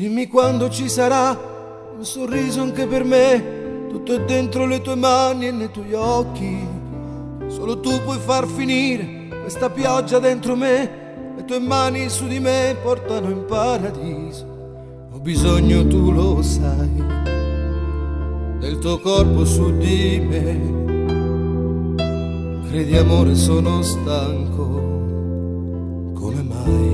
Dimmi quando ci sarà un sorriso anche per me. Tutto è dentro le tue mani e nei tuoi occhi. Solo tu puoi far finire questa pioggia dentro me. Le tue mani su di me portano in paradiso. Ho bisogno, tu lo sai, del tuo corpo su di me. Credi amore, sono stanco, come mai?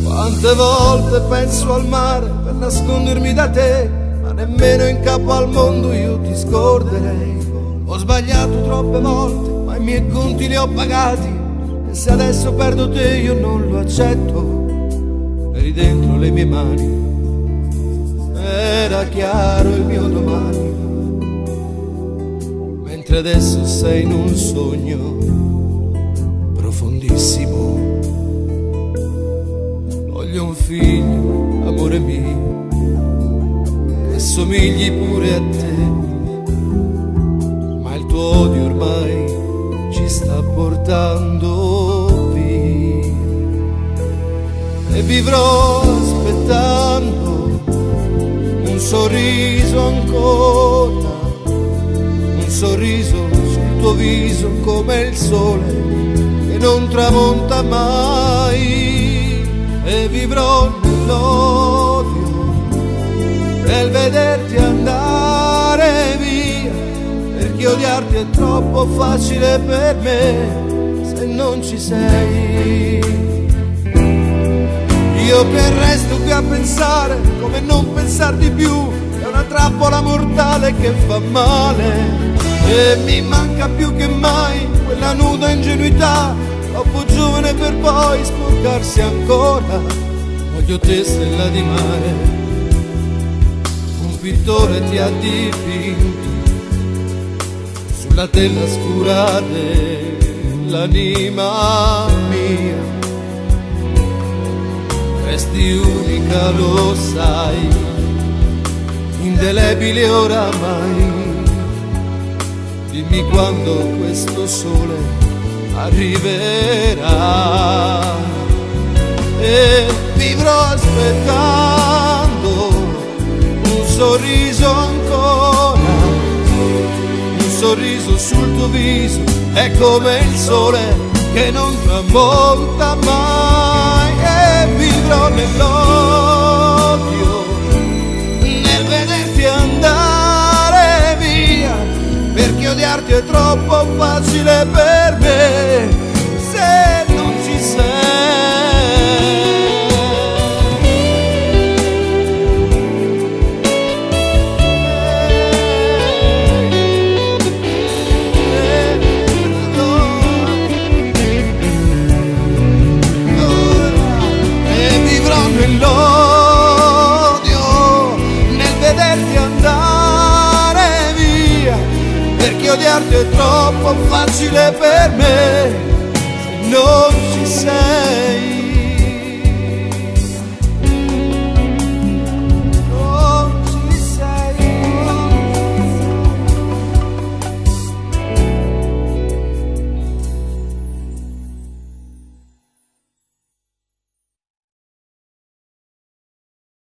Quante volte penso al mare per nascondermi da te, ma nemmeno in capo al mondo io ti scorderei. Ho sbagliato troppe volte, ma i miei conti li ho pagati, e se adesso perdo te io non lo accetto. Eri dentro le mie mani, era chiaro il mio domani, mentre adesso sei in un sogno profondissimo. Voglio un figlio, amore mio, che somigli pure a te, ma il tuo odio ormai ci sta portando via. E vivrò aspettando un sorriso ancora, un sorriso sul tuo viso come il sole che non tramonta mai. E vivrò nell'odio, nel vederti andare via, perché odiarti è troppo facile per me se non ci sei. Io che resto qui a pensare come non pensarti più, è una trappola mortale che fa male. E mi manca più che mai quella nuda ingenuità, troppo giovane per poi sporcarsi ancora. Voglio te, stella di mare, un pittore ti ha dipinto sulla tela scura dell'anima mia. Resti unica, lo sai, indelebile oramai. Dimmi quando questo sole arriverà, e vivrò aspettando un sorriso ancora, un sorriso sul tuo viso è come il sole che non tramonta mai. E vivrò nell'odio, nel vederti andare via, perché odiarti è troppo facile per me se non ci sei. E vivrò nell'odio, nel vederti andare via, perché odiarti è troppo facile per me se non ci sei.